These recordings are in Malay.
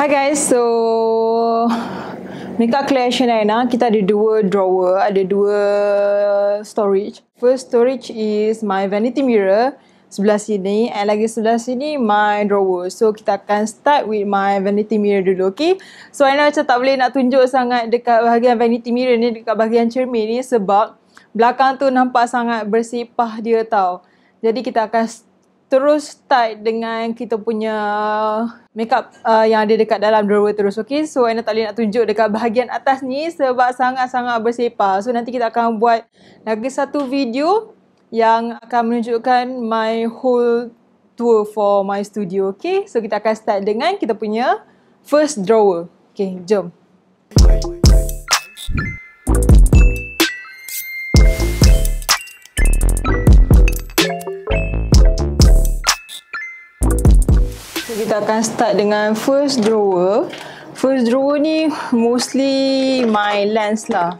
Hi guys, so makeup collection Aina, kita ada dua drawer, ada dua storage. First storage is my vanity mirror sebelah sini, and lagi sebelah sini my drawer. So kita akan start with my vanity mirror dulu, okay? So Aina macam tak boleh nak tunjuk sangat dekat bahagian vanity mirror ni, dekat bahagian cermin ni, sebab belakang tu nampak sangat bersepah dia tau. Jadi kita akan terus start dengan kita punya makeup yang ada dekat dalam drawer terus, okay? So Aina tak boleh nak tunjuk dekat bahagian atas ni sebab sangat-sangat bersepah. So nanti kita akan buat lagi satu video yang akan menunjukkan my whole tour for my studio, okay? So kita akan start dengan kita punya first drawer. Okay, jom. Kita akan start dengan first drawer. First drawer ni mostly my lens lah.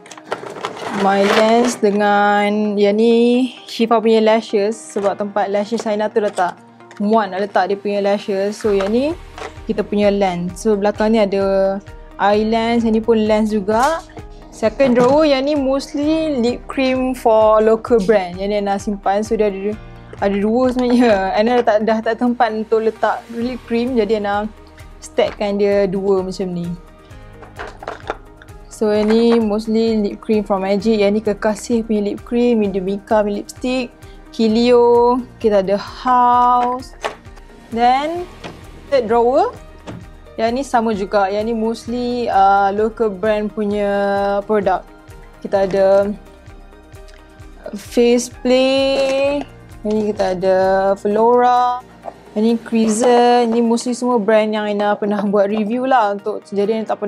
My lens dengan yang ni Shifa punya lashes, sebab tempat lashes Aina tu letak muat nak letak dia punya lashes. So yang ni kita punya lens. So belakang ni ada eye lens, yang ni pun lens juga. Second drawer yang ni mostly lip cream for local brand. Yang ni Aina simpan. So dia ada dua sebenarnya. Aina dah tak tempat untuk letak lip cream, jadi Aina stackkan dia dua macam ni. So yang ni mostly lip cream from Magic. Yang ni Kekasih punya lip cream, Mika punya lipstick, Kilio, kita ada House. Then third drawer, yang ni sama juga. Yang ni mostly local brand punya produk. Kita ada Face Play, yang ni kita ada Flora, yang ni Creaser. Ni mostly semua brand yang Aina pernah buat review lah, untuk jadi Aina tak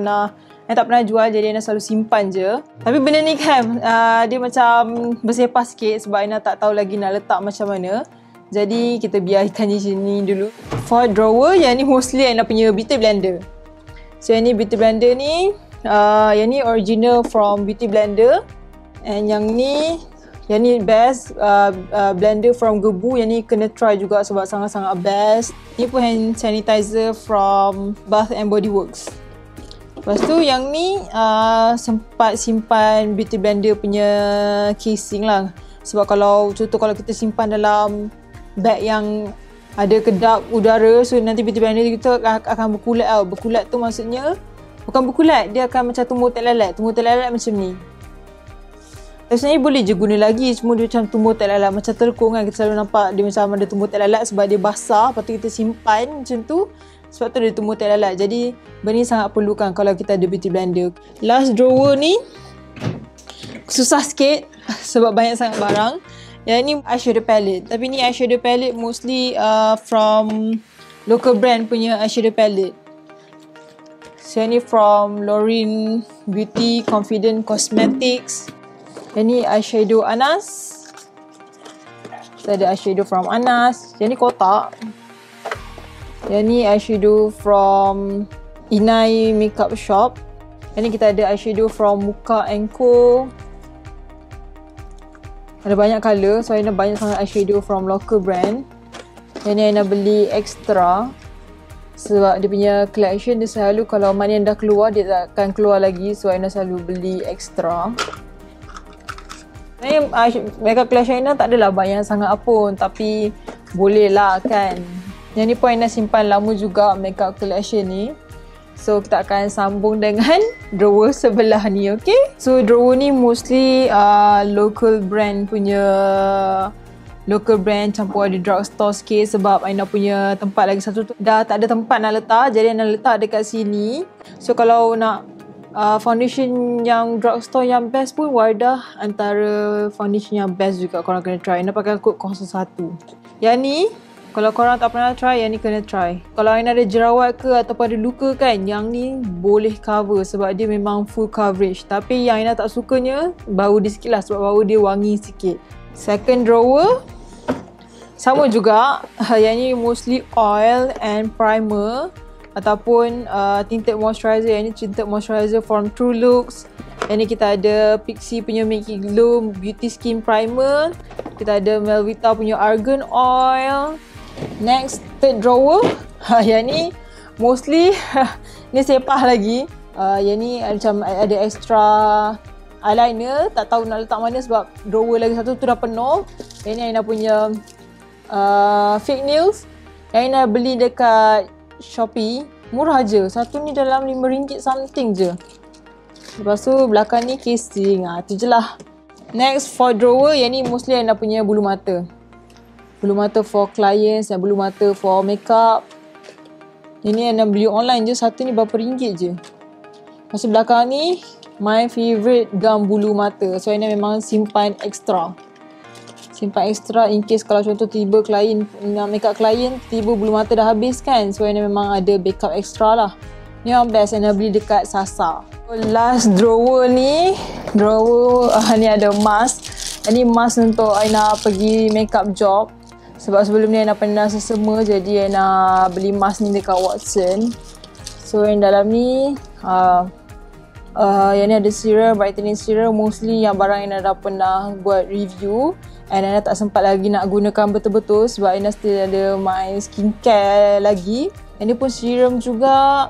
pernah jual, jadi Aina selalu simpan je. Tapi benda ni kan dia macam bersepah sikit sebab Aina tak tahu lagi nak letak macam mana. Jadi kita biarkan di sini dulu. Fourth drawer, yang ni mostly Aina punya beauty blender. So yang ni beauty blender ni yang ni original from Beauty Blender, and yang ni best blender from Gebu. Yang ni kena try juga sebab sangat-sangat best. Ni pun hand sanitizer from Bath and Body Works. Lepas tu yang ni sempat simpan Beauty Blender punya casing lah. Sebab kalau kita simpan dalam bag yang ada kedap udara, so nanti Beauty Blender kita akan berkulat tau. Berkulat tu maksudnya bukan berkulat, dia akan macam tumbuh tak lalat macam ni. Sebenarnya boleh je guna lagi, cuma dia macam tumbuh tak lalat, macam telekung kan. Kita selalu nampak dia macam ada tumbuh tak lalat sebab dia basah, lepas tu kita simpan macam tu, sebab tu dia tumbuh tak lalat. Jadi benda ni sangat perlukan kalau kita ada beauty blender. Last drawer ni susah sikit sebab banyak sangat barang. Yang ni eyeshadow palette, tapi ni eyeshadow palette mostly from local brand punya eyeshadow palette. So yang ni from L'Oreal Beauty Confident Cosmetics. Yang ni eyeshadow Anas. Kita ada eyeshadow from Anas. Yang ni kotak. Yang ni eyeshadow from Inai Makeup Shop. Yang ni kita ada eyeshadow from Muka & Co. Ada banyak colour, so Aina banyak sangat eyeshadow from local brand. Yang ni Aina beli extra sebab dia punya collection dia selalu kalau mana yang dah keluar dia tak akan keluar lagi, so Aina selalu beli extra. Makeup collection Aina tak adalah banyak sangat pun, tapi boleh lah kan. Yang ni pun Aina simpan lama juga makeup collection ni. So kita akan sambung dengan drawer sebelah ni, okay? So drawer ni mostly local brand punya, local brand campur ada drugstore sikit sebab Aina punya tempat lagi satu tu dah tak ada tempat nak letak, jadi Aina letak dekat sini. So kalau nak foundation yang drugstore yang best pun, Wardah antara foundation yang best juga, korang kena try. Aina pakai kod 01. Yang ni kalau korang tak pernah try, yang ni kena try. Kalau Aina ada jerawat ke ataupun ada luka kan, yang ni boleh cover sebab dia memang full coverage. Tapi yang Aina tak sukanya bau dia sikit lah, sebab bau dia wangi sikit. Second drawer sama juga. Yang ni mostly oil and primer ataupun tinted moisturizer. Yang ni tinted moisturizer from True Looks. Yang ni kita ada Pixi punya Make It Glow Beauty Skin Primer. Kita ada Melvita punya Argan Oil. Next, third drawer. Yang ni Mostly ni sepah lagi. Yang ni macam ada extra eyeliner, tak tahu nak letak mana sebab drawer lagi satu tu dah penuh. Yang ni Aina punya fake nails yang Aina beli dekat Shopee. Murah je, satu ni dalam RM5 something je. Lepas tu belakang ni casing, tu je lah. Next for drawer, yang ni mostly Aina punya bulu mata. Bulu mata for clients dan bulu mata for makeup. Yang ni Aina beli online je, satu ni berapa ringgit je. Lepas tu belakang ni my favourite gum bulu mata. So Aina memang simpan extra. Simpan extra in case kalau contoh tiba klien nak make up klien, tiba bulu mata dah habis kan. So Aina memang ada backup extra lah. Ni yang best Aina beli dekat Sasa. Last drawer ni, ni ada mask. Ini mask untuk Aina pergi makeup job. Sebab sebelum ni Aina pernah sesama, jadi Aina beli mask ni dekat Watson. So yang dalam ni yang ni ada serum, brightening serum. Mostly yang barang Aina dah pernah buat review and Aina tak sempat lagi nak gunakan betul-betul sebab Aina still ada my skincare lagi. Yang ni pun serum juga.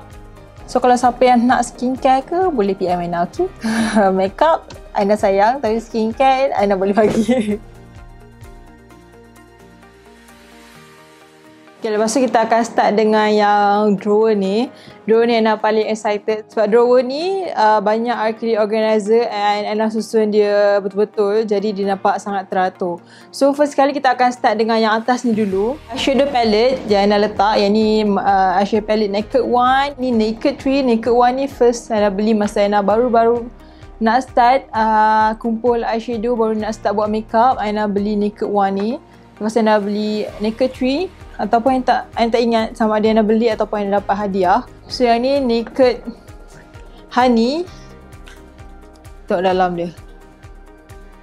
So kalau siapa yang nak skincare ke, boleh PM Aina, okay? Makeup Aina sayang, tapi skincare Aina boleh bagi. Okay, lepas tu kita akan start dengan yang drawer ni. Drawer ni Aina paling excited sebab drawer ni banyak acrylic organizer and Aina susun dia betul-betul, jadi dia nampak sangat teratur. So first kali kita akan start dengan yang atas ni dulu. Eyeshadow palette yang Aina letak, yang ni eyeshadow palette Naked One. Ni Naked Tree. Naked One ni first Aina beli masa Aina baru-baru nak start kumpul eyeshadow, baru nak start buat makeup. Aina beli Naked One ni. Lepas Aina beli Naked Tree, ataupun Aina tak ingat sama ada Aina beli ataupun Aina dapat hadiah. So yang ni Naked Honey. Tengok dalam dia.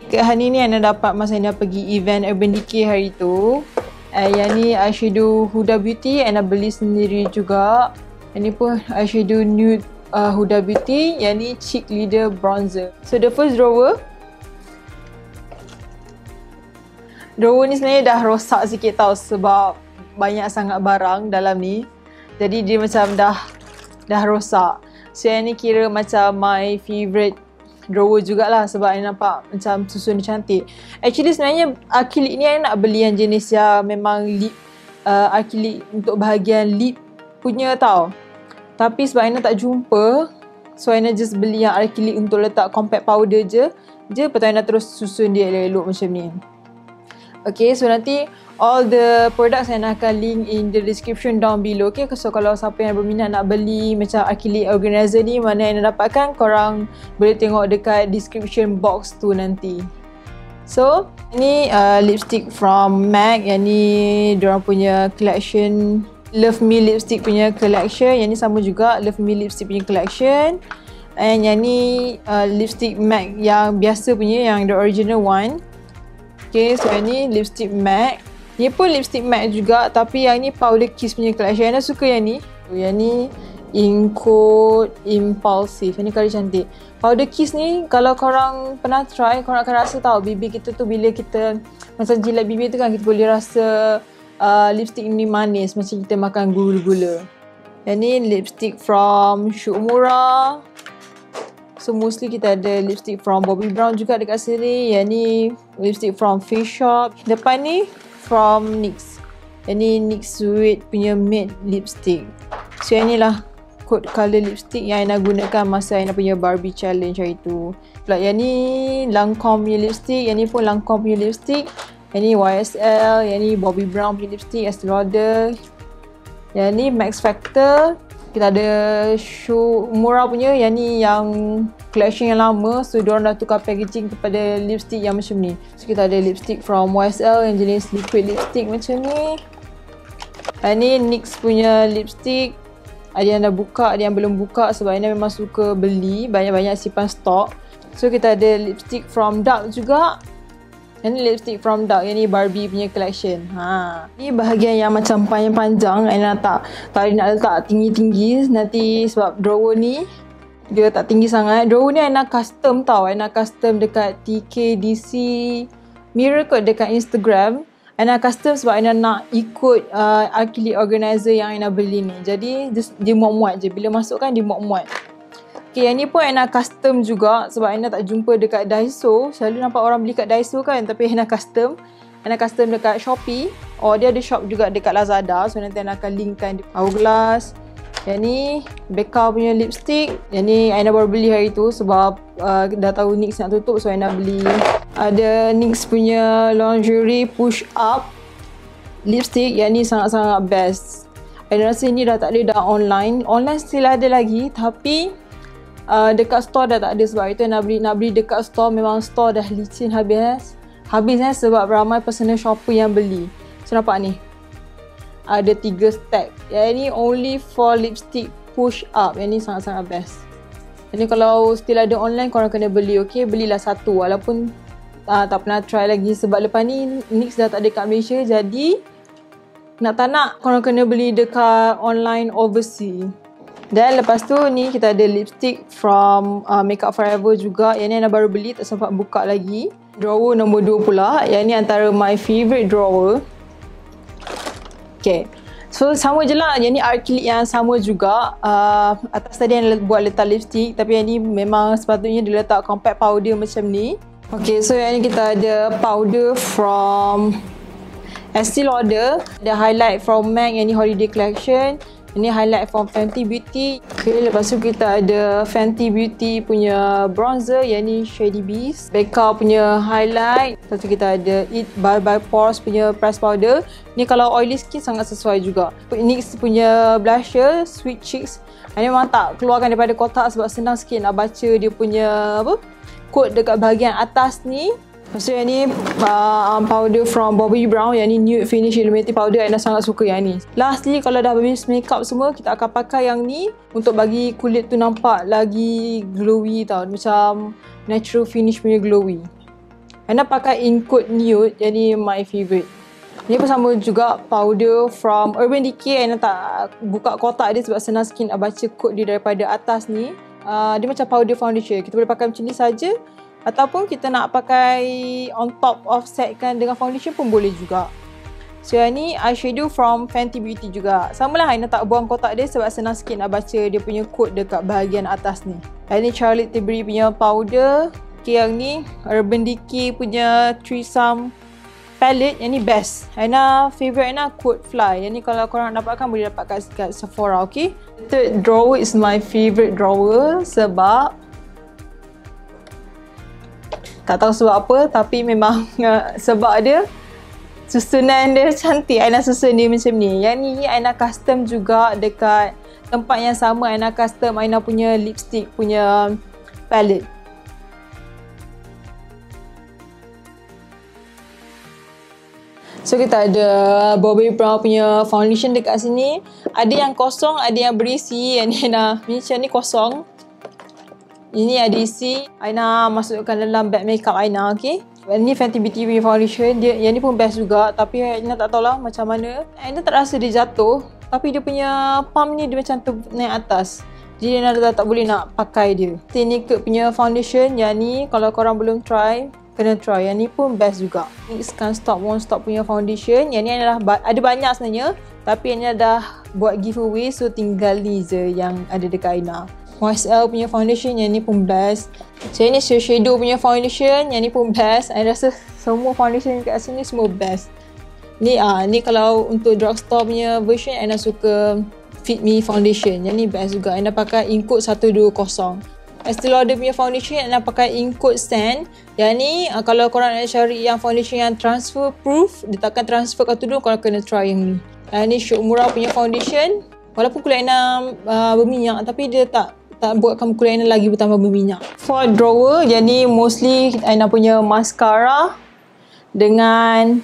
Naked Honey ni Aina dapat masa Aina pergi event Urban Decay hari tu. Yang ni eyeshadow Huda Beauty, Aina beli sendiri juga. Yang ni pun eyeshadow nude Huda Beauty. Yang ni Cheek Leader Bronzer. So the first drawer ni sebenarnya dah rosak sikit tau sebab banyak sangat barang dalam ni. Jadi dia macam dah rosak. So yang ni kira macam my favourite drawer jugalah sebab Aina nampak macam susun dia cantik. Actually sebenarnya acrylic ni Aina nak beli yang jenis yang memang lip acrylic untuk bahagian lip punya tau. Tapi sebab Aina tak jumpa, so Aina just beli yang acrylic untuk letak compact powder je. Lepas tu Aina terus susun dia elok macam ni. Okay, so nanti all the products Aina akan link in the description down below. Okay, so kalau siapa yang berminat nak beli macam acrylic organizer ni, mana Aina dapatkan, korang boleh tengok dekat description box tu nanti. So, ini lipstick from MAC. Yang ni diorang punya collection, Love Me lipstick punya collection. Yang ni sama juga, Love Me lipstick punya collection. And yang ni lipstick MAC yang biasa punya, yang the original one. Okay, so yang ni lipstick MAC. Ni pun lipstick MAC juga, tapi yang ni powder kiss punya collection. Aina suka yang ni. Yang ni Incode Impulsive. Yang ni kali cantik. Powder kiss ni kalau korang pernah try, korang akan rasa tau bibir kita tu bila kita macam jilat bibir tu kan, kita boleh rasa lipstick ni manis macam kita makan gula-gula. Yang ni lipstick from Shukmura. So mostly kita ada lipstick from Bobbi Brown juga dekat sini. Yang ni lipstick from Face Shop. Depan ni from NYX. Yang ni NYX Sweet punya matte lipstick. So yang ni lah code colour lipstick yang Aina gunakan masa Aina punya Barbie challenge hari tu. Yang ni Lancome punya lipstick. Yang ni pun Lancome punya lipstick. Yang ni YSL. Yang ni Bobbi Brown punya lipstick, Estee Lauder. Yang ni Max Factor. Kita ada Shukmura punya. Yang ni yang collection yang lama. So diorang dah tukar packaging kepada lipstick yang macam ni. So kita ada lipstick from YSL yang jenis liquid lipstick macam ni. Yang ni NYX punya lipstick. Ada yang dah buka, ada yang belum buka sebab Aina memang suka beli banyak-banyak simpan stok. So kita ada lipstick from Dark juga. Yang ni lipstick from Dark. Yang ni Barbie punya collection. Ni bahagian yang macam panjang-panjang. Aina tak nak letak tinggi-tinggi nanti sebab drawer ni dia tak tinggi sangat. Drawer ni Aina custom tau. Aina custom dekat TK DC Mirror kot dekat Instagram. Aina custom sebab Aina nak ikut acrylic organizer yang Aina beli ni. Jadi dia muat-muat je. Bila masuk kan dia muat-muat. Okay, yang ni pun Aina custom juga sebab Aina tak jumpa dekat Daiso. Selalu nampak orang beli kat Daiso kan, tapi Aina custom. Aina custom dekat Shopee. Dia ada shop juga dekat Lazada. So nanti Aina akan linkkan di Hourglass. Yang ni Becca punya lipstick. Yang ni Aina baru beli hari tu sebab dah tahu NYX nak tutup, so Aina beli. Ada NYX punya lingerie push up lipstick. Yang ni sangat-sangat best. Aina rasa ni dah tak ada dah online. Online still ada lagi, tapi dekat store dah tak ada. Sebab itu nak beli dekat store. Memang store dah licin habis sebab ramai personal shopper yang beli. So nampak ni, ada 3 stack. Yang ni only for lipstick push up. Yang ni sangat-sangat best. Yang ni kalau still ada online, korang kena beli. Okay, belilah satu. Walaupun tak pernah try lagi. Sebab lepas ni NYX dah tak ada kat Malaysia. Jadi nak tak nak, korang kena beli dekat online overseas. Dan lepas tu ni kita ada lipstick from Makeup Forever juga. Yang ni Ana baru beli, tak sempat buka lagi. Drawer nombor 2 pula. Yang ni antara my favourite drawer. Okay, so sama je lah. Yang ni acrylic yang sama juga. Atas tadi yang buat letak lipstick, tapi yang ni memang sepatutnya dia letak compact powder macam ni. Okay, so yang ni kita ada powder from Estee Lauder. Ada highlight from MAC, yang ni Holiday Collection. Ini highlight from Fenty Beauty. Okay, lepas tu kita ada Fenty Beauty punya bronzer, yang ni Shady Beast. Becca punya highlight. Lepas tu kita ada It by Pores punya press powder. Ni kalau oily skin sangat sesuai juga. NYX punya blusher Sweet Cheeks. Ini memang tak keluarkan daripada kotak sebab senang sikit nak baca dia punya kod dekat bahagian atas ni. Lepas tu yang ni powder from Bobbi Brown. Yang ni Nude Finish Illuminating Powder. Aina sangat suka yang ni. Lastly, kalau dah habis makeup semua, kita akan pakai yang ni untuk bagi kulit tu nampak lagi glowy tau. Macam natural finish punya glowy. Aina pakai in coat nude. Yang ni my favourite. Ni pun sama juga, powder from Urban Decay. Aina tak buka kotak dia sebab senang sikit nak baca kod dia daripada atas ni. Dia macam powder foundation. Kita boleh pakai macam ni saja. Ataupun kita nak pakai on top offsetkan dengan foundation pun boleh juga. So yang ni eyeshadow from Fenty Beauty juga. Sama lah, Aina tak buang kotak dia sebab senang sikit nak baca dia punya kod dekat bahagian atas ni. Yang ni Charlotte Tilbury punya powder. Okay, yang ni Urban Decay punya Threesome palette. Yang ni best. Aina favourite Aina Code Fly. Yang ni kalau korang dapatkan boleh dapat kat Sephora. Okay, third drawer is my favourite drawer sebab tak tahu sebab apa, tapi memang sebab dia susunan dia cantik. Aina susun dia macam ni. Yang ni Aina custom juga dekat tempat yang sama. Aina custom Aina punya lipstick punya palette. So kita ada Bobbi Brown punya foundation dekat sini. Ada yang kosong, ada yang berisi. Yang ni Aina, macam ni kosong. Ini ada isi. Aina masukkan dalam bag makeup Aina. Okay, ini Fenty Beauty punya foundation. Yang ni pun best juga. Tapi Aina tak tahulah macam mana. Aina tak rasa dia jatuh, tapi dia punya pump ni dia macam naik atas. Jadi Aina dah tak boleh nak pakai dia. Naked punya foundation. Yang ni kalau korang belum try, kena try. Yang ni pun best juga. NYX Can't Stop Won't Stop punya foundation. Yang ni adalah ada banyak sebenarnya, tapi Aina dah buat giveaway, so tinggal ni je yang ada dekat Aina. YSL punya foundation. Yang ni pun best. So ni Shiseido punya foundation. Yang ni pun best. Saya rasa semua foundation kat sini semua best. Ni kalau untuk drugstore punya version, Aina suka Fit Me foundation. Yang ni best juga. Aina pakai Incode 120. Estee Lauder punya foundation Aina pakai Incode Stand. Yang ni kalau korang nak cari yang foundation yang transfer proof, dia takkan transfer kat tudung, korang kena try yang ni. Yang ni Shukmura punya foundation. Walaupun kulit Aina berminyak, tapi dia tak buatkan kulit Aina lagi bertambah berminyak. For drawer, jadi mostly Aina punya mascara dengan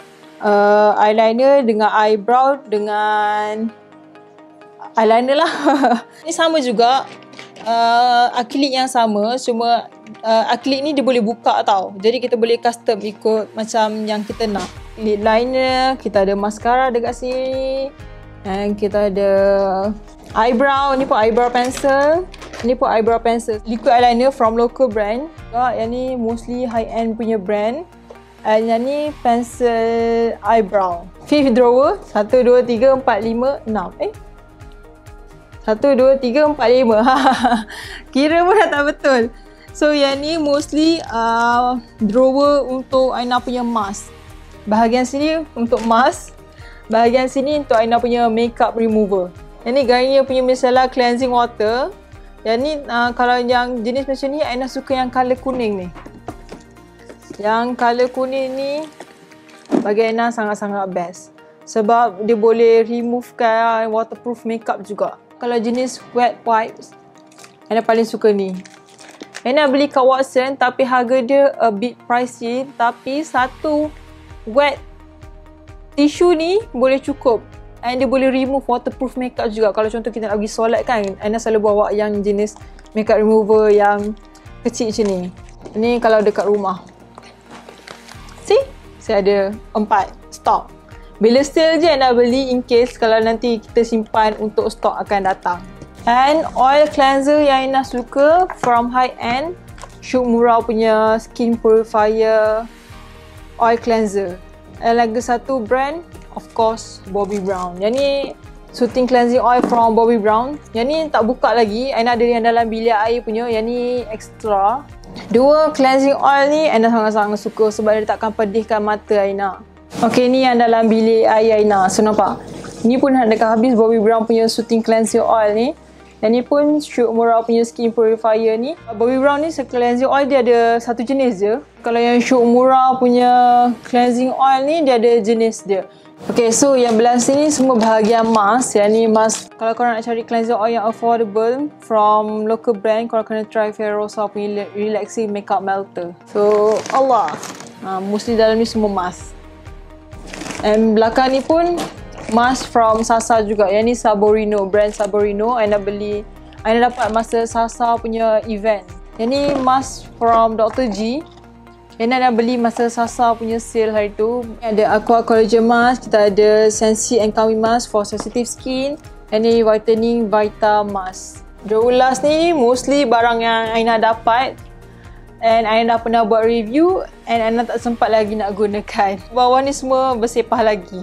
eyeliner, dengan eyebrow, dengan eyeliner lah. Ini sama juga, akrilik yang sama, cuma akrilik ni dia boleh buka tau. Jadi kita boleh custom ikut macam yang kita nak. Lip liner, kita ada mascara dekat sini. Dan kita ada eyebrow, ni pun eyebrow pencil. Ni pun eyebrow pencil. Liquid eyeliner from local brand. Yang ni mostly high end punya brand. And yang ni pencil eyebrow. Fifth drawer, 1, 2, 3, 4, 5, 6. 1, 2, 3, 4, 5. Kira pun dah tak betul. So yang ni mostly drawer untuk Aina punya mask. Bahagian sini untuk mask. Bahagian sini untuk Aina punya makeup remover. Yang ni Garnier punya micellar cleansing water. Yang ni kalau yang jenis macam ni Aina suka yang colour kuning ni. Yang colour kuning ni bagi Aina sangat-sangat best. Sebab dia boleh removekan waterproof makeup juga. Kalau jenis wet wipes, Aina paling suka ni. Aina beli kat Watson tapi harga dia a bit pricey. Tapi satu wet tissue ni boleh cukup. And dia boleh remove waterproof makeup juga. Kalau contoh kita nak pergi solat kan, Aina selalu bawa yang jenis makeup remover yang kecil macam ni. Ini kalau dekat rumah. See? Saya ada 4 stok. Bila sale je Aina beli in case kalau nanti kita simpan untuk stok akan datang. And oil cleanser yang Aina suka from high end, Shoot Murau punya skin purifier oil cleanser. And lagi satu brand, of course, Bobbi Brown. Yang ni soothing cleansing oil from Bobbi Brown. Yang ni tak buka lagi. Aina ada yang dalam bilik air punya. Yang ni extra. Dua cleansing oil ni Aina sangat-sangat suka sebab dia takkan pedihkan mata Aina. Okay, ni yang dalam bilik air Aina. So nampak? Ni pun dah dekat habis Bobbi Brown punya soothing cleansing oil ni. Yang ni pun Shoot Murau punya skin purifier ni. Bobbi Brown ni cleansing oil dia ada satu jenis je. Kalau yang Shoot Murau punya cleansing oil ni dia ada jenis dia. Okay, so yang belah sini semua bahagian mask. Yang ni mask, kalau korang nak cari cleansing oil yang affordable from local brand, korang kena try Ferosa punya relaxing makeup melter. So, Allah. Mostly dalam ni semua mask. And belakang ni pun mask from Sasa juga. Yang ni Saborino, brand Saborino. Aina dapat masa Sasa punya event. Yang ni mask from Dr. G. Yang Aina beli masa Sasa punya sale hari tu. Ada Aqua Collagen Mask. Kita ada Sensi and Calming Mask for sensitive skin. Yang ni Whitening Vita Mask. Drawer last ni mostly barang yang Aina dapat. And Aina dah pernah buat review. And Aina tak sempat lagi nak gunakan. Bawah ni semua bersepah lagi.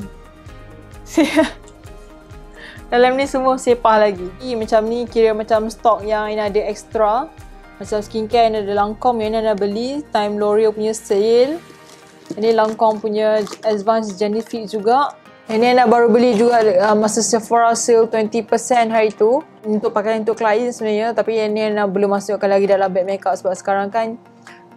Dalam ni semua sepah lagi. Macam ni kira macam stok yang Aina ada extra. Macam skincare Aina ada Lancome yang Aina beli time L'Oreal punya sale. Ini Lancome punya Advanced Genifique juga. Ini Aina baru beli juga masa Sephora sale 20% hari tu. Untuk pakai untuk klien sebenarnya. Tapi ini Aina belum masukkan lagi dalam bag makeup sebab sekarang kan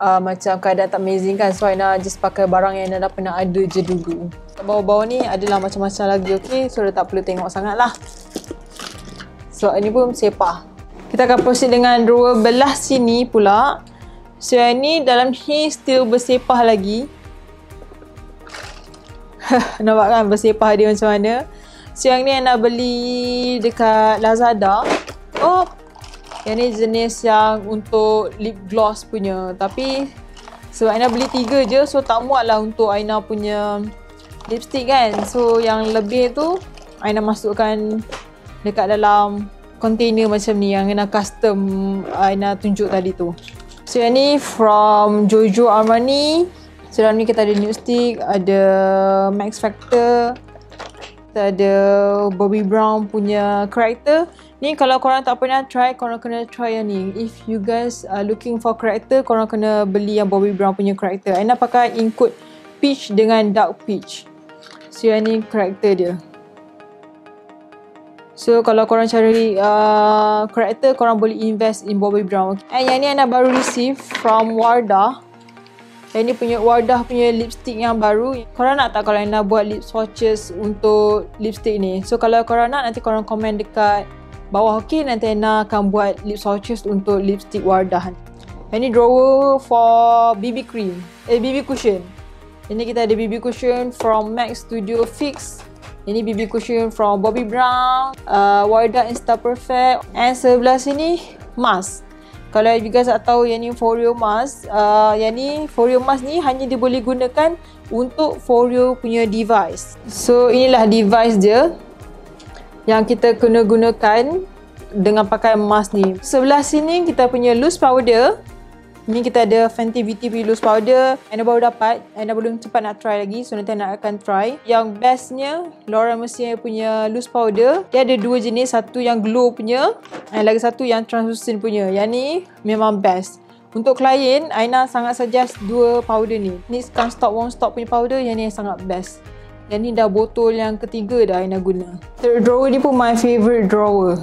macam keadaan tak amazing kan. So Aina just pakai barang yang Aina dah pernah ada je dulu. Bawah-bawah ni adalah macam-macam lagi, okay? So dah tak perlu tengok sangat lah. So ini pun sepah. Kita akan proceed dengan drawer belah sini pula. So yang ni dalam ni still bersepah lagi. Nampak kan bersepah dia macam mana. So yang ni Aina beli dekat Lazada. Oh, yang ni jenis yang untuk lip gloss punya. Tapi sebab Aina beli 3 je, so tak muat lah untuk Aina punya lipstick kan. So yang lebih tu Aina masukkan dekat dalam container macam ni yang Aina custom Aina tunjuk tadi tu. So yang ni from Giorgio Armani. So dalam ni kita ada nude stick, ada Max Factor, kita ada Bobbi Brown punya corrector. Ni kalau korang tak pernah try, korang kena try yang ni. If you guys are looking for corrector, korang kena beli yang Bobbi Brown punya corrector. Aina pakai include peach dengan dark peach. So yang ni corrector dia. So kalau korang cari corrector, korang boleh invest in Bobbi Brown. And yang ni Aina baru receive from Wardah. Yang ni punya Wardah punya lipstick yang baru. Korang nak tak kalau Aina buat lip swatches untuk lipstick ni? So kalau korang nak, nanti korang komen dekat bawah, okay? Nanti Aina akan buat lip swatches untuk lipstick Wardah. Yang ni drawer for BB cream, BB cushion. Ini kita ada BB cushion from MAC Studio Fix. Ini BB cushion from Bobbi Brown, Wardah Insta Perfect. And sebelah sini mask. Kalau you guys tak tahu yang ni Foreo mask. Yang ni Foreo mask ni hanya dia boleh gunakan untuk Foreo punya device. So inilah device dia yang kita kena gunakan dengan pakai mask ni. Sebelah sini kita punya loose powder. Ni kita ada Fenty Beauty Loose Powder. Aina baru dapat. Aina belum cepat nak try lagi. So nanti Aina akan try. Yang bestnya Laura Mercier punya loose powder. Dia ada dua jenis. Satu yang glow punya. Dan lagi satu yang translucent punya. Yang ni memang best. Untuk klien, Aina sangat suggest dua powder ni. Ni Can't Stop Won't Stop punya powder. Yang ni sangat best. Yang ni dah botol yang ketiga dah Aina guna. Third drawer ni pun my favourite drawer.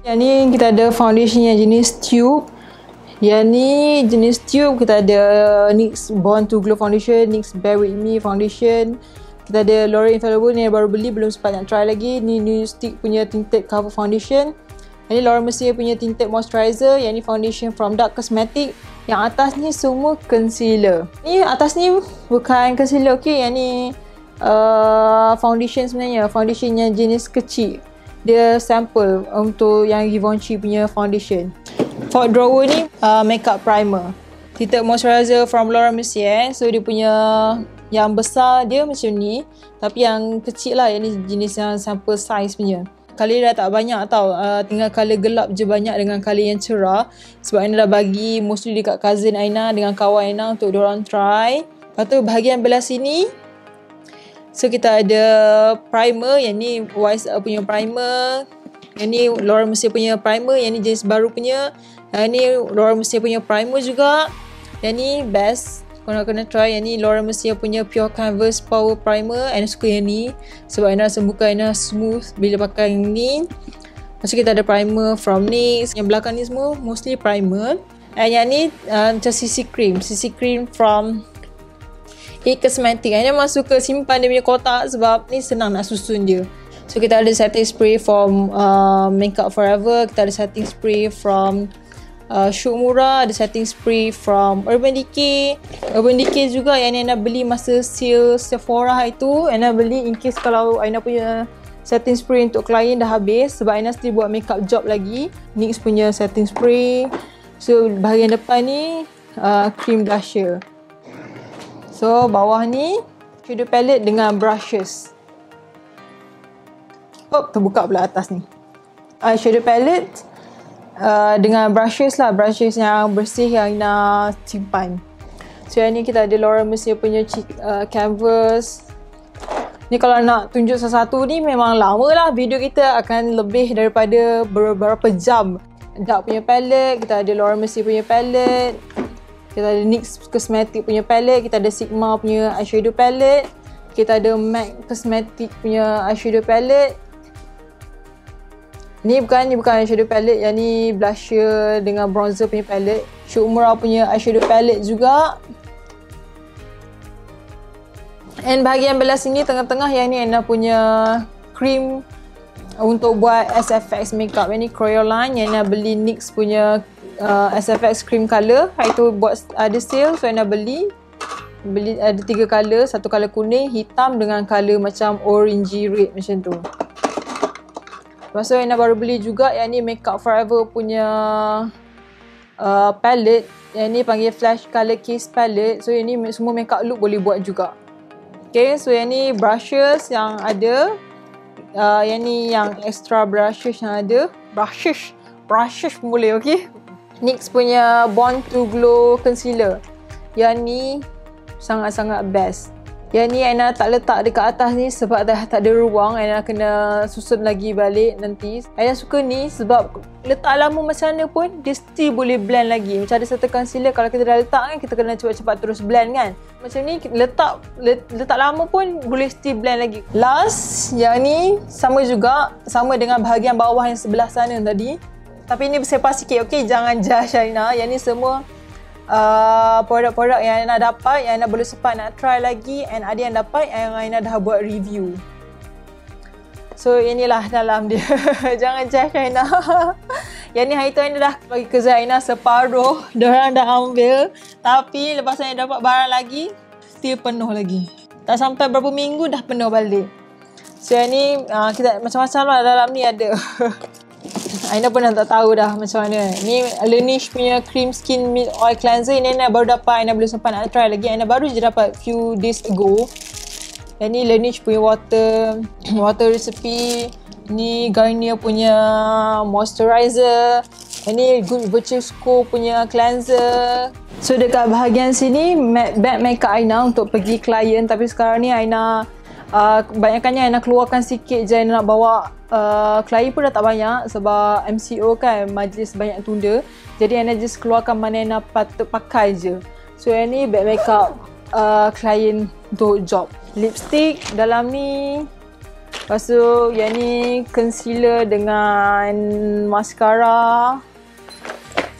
Yang ni kita ada foundation yang jenis tube. Yang ni jenis tube. Kita ada NYX Born to Glow Foundation, NYX Bear With Me Foundation. Kita ada L'Oreal Infallible ni yang baru beli, belum sempat nak try lagi. Ni New Stick punya tinted cover foundation. Yang ni Laura Mercier punya tinted moisturizer. Yang ni foundation from Dark Cosmetics. Yang atas ni semua concealer. Ni atas ni bukan concealer, okay. Yang ni foundation sebenarnya. Foundation yang jenis kecil. Dia sample untuk yang Givenchy punya foundation. Fourth drawer ni makeup primer. Tinted moisturizer from Laura Mercier. So dia punya yang besar dia macam ni. Tapi yang kecil lah. Yang ni jenis yang sample size punya. Colour dah tak banyak tau. Tinggal colour gelap je banyak dengan colour yang cerah. Sebab Aina dah bagi mostly dekat cousin Aina dengan kawan Aina untuk diorang try. Lepas tu bahagian belah sini. So kita ada primer. Yang ni YSL punya primer. Yang ni Laura Mercier punya primer. Yang ni jenis baru punya. Yang ni Laura Mercier punya primer juga. Yang ni best. Kau nak kena try. Yang ni Laura Mercier punya Pure Canvas Power Primer. Aina suka yang ni. Sebab Aina rasa muka Aina smooth bila pakai yang ni. Lepas tu kita ada primer from NYX. Yang belakang ni semua mostly primer. And yang ni macam CC cream. CC cream from It Cosmetics. Aina memang suka simpan dia punya kotak sebab ni senang nak susun dia. So kita ada setting spray from Makeup Forever. Kita ada setting spray from Shoot Murah. Ada setting spray from Urban Decay. Urban Decay juga yang Aina beli masa sale Sephora itu. Aina beli in case kalau Aina punya setting spray untuk klien dah habis. Sebab Aina still buat makeup job lagi. NYX punya setting spray. So bahagian depan ni cream blusher. So bawah ni shadow palette dengan brushes. Oh, terbuka pula atas ni. Shadow palette dengan brushes lah. Brushes yang bersih yang nak simpan. So yang ni kita ada Laura Mercier punya canvas. Ni kalau nak tunjuk sesuatu ni memang lama lah. Video kita akan lebih daripada beberapa jam. Dark punya palette. Kita ada Laura Mercier punya palette. Kita ada NYX Cosmetics punya palette. Kita ada Sigma punya eyeshadow palette. Kita ada MAC Cosmetics punya eyeshadow palette. Ni bukan eyeshadow palette. Yang ni blusher dengan bronzer punya palette. Shoot Murah punya eyeshadow palette juga. And bahagian belah sini tengah-tengah yang ni Aina punya cream untuk buat SFX makeup. Yang ni Crayoline yang Aina beli NYX punya SFX cream colour. Hari tu buat ada sale, so Aina beli ada 3 colour. Satu colour kuning, hitam dengan colour macam orangey red macam tu. Lepas tu Aina baru beli juga yang ni Makeup Forever punya palette. Yang ni panggil Flash Color Case Palette. So yang ni semua makeup look boleh buat juga. Okay, so yang ni brushes yang ada. Yang ni yang extra brushes yang ada. Brushes pun boleh, okay. NYX punya Born to Glow Concealer. Yang ni sangat-sangat best. Yang ni Aina tak letak dekat atas ni sebab dah tak ada ruang. Aina kena susun lagi balik nanti. Aina suka ni sebab letak lama macam mana pun dia still boleh blend lagi. Macam ada satu concealer kalau kita dah letak kan, kita kena cepat-cepat terus blend kan. Macam ni letak lama pun boleh still blend lagi. Last, yang ni sama juga. Sama dengan bahagian bawah yang sebelah sana tadi. Tapi ini bersepah sikit, okay? Jangan judge Aina. Yang ni semua produk-produk yang Aina dapat, yang Aina boleh sempat nak try lagi, and ada yang dapat yang Aina dah buat review. So inilah dalam dia. Jangan judge Aina. Yang ni hari tu Aina dah bagi kerja Aina separuh. Diorang dah ambil. Tapi lepas Aina dapat barang lagi, still penuh lagi. Tak sampai berapa minggu dah penuh balik. So yang ni kita macam-macam lah dalam ni ada. Aina pun dah tak tahu dah macam mana. Ni Laneige punya Cream Skin Mid Oil Cleanser. Ini Aina baru dapat. Aina belum sempat nak try lagi. Aina baru je dapat few days ago. Yang ni Laneige punya water recipe. Ni Garnier punya moisturizer. Ini Good Virtuous Co punya cleanser. So dekat bahagian sini bag makeup Aina untuk pergi klien, tapi sekarang ni Aina kebanyakannya Aina keluarkan sikit je. Aina nak bawa klien pun dah tak banyak sebab MCO kan, majlis banyak tunda. Jadi Aina just keluarkan mana Aina patut pakai je. So yang ni bag makeup klien untuk job. Lipstick dalam ni. Lepas tu yang ni concealer dengan mascara.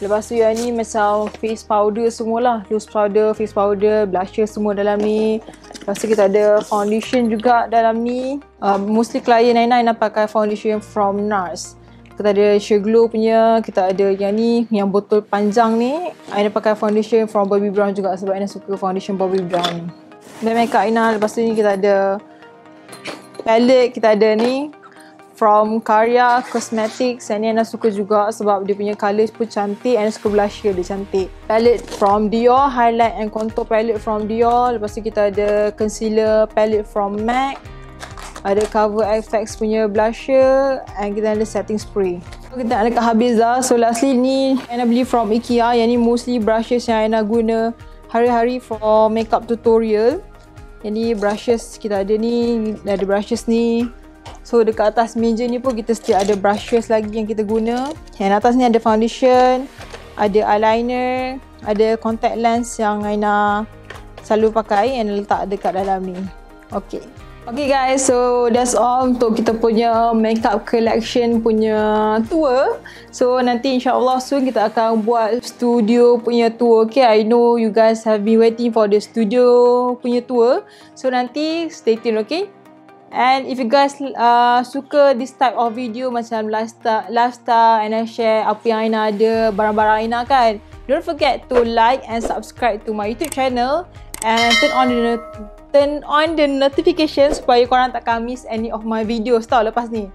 Lepas tu yang ni macam face powder semualah. Loose powder, face powder, blusher semua dalam ni. Lepas tu kita ada foundation juga dalam ni. Mostly klien Aina pakai foundation from NARS. Kita ada Sheer Glow punya. Kita ada yang ni, yang botol panjang ni. Aina pakai foundation from Bobbi Brown juga sebab Aina suka foundation Bobbi Brown ni. Dan makeup Aina. Lepas tu ni kita ada palette. Kita ada ni from Karya Cosmetics. Yang ni Aina suka juga sebab dia punya colours pun cantik. Aina suka blusher dia cantik. Palette from Dior, highlight and contour palette from Dior. Lepas tu kita ada concealer palette from MAC. Ada Cover FX punya blusher. And kita ada setting spray. Kita nak dekat habis dah. So lastly ni Aina beli from IKEA. Yang ni mostly brushes yang Aina guna hari-hari for makeup tutorial. Yang ni brushes kita ada ni. Ada brushes ni. So dekat atas meja ni pun kita still ada brushes lagi yang kita guna. Yang atas ni ada foundation, ada eyeliner, ada contact lens yang Aina selalu pakai and letak dekat dalam ni. Okay. Okay guys, so that's all untuk kita punya makeup collection punya tour. So nanti insyaAllah soon kita akan buat studio punya tour. Okay, I know you guys have been waiting for the studio punya tour. So nanti stay tune, okay? And if you guys suka this type of video macam lifestyle and share apa yang Aina ada, barang-barang Aina kan, don't forget to like and subscribe to my YouTube channel and turn on the notification supaya korang takkan miss any of my videos tau lepas ni.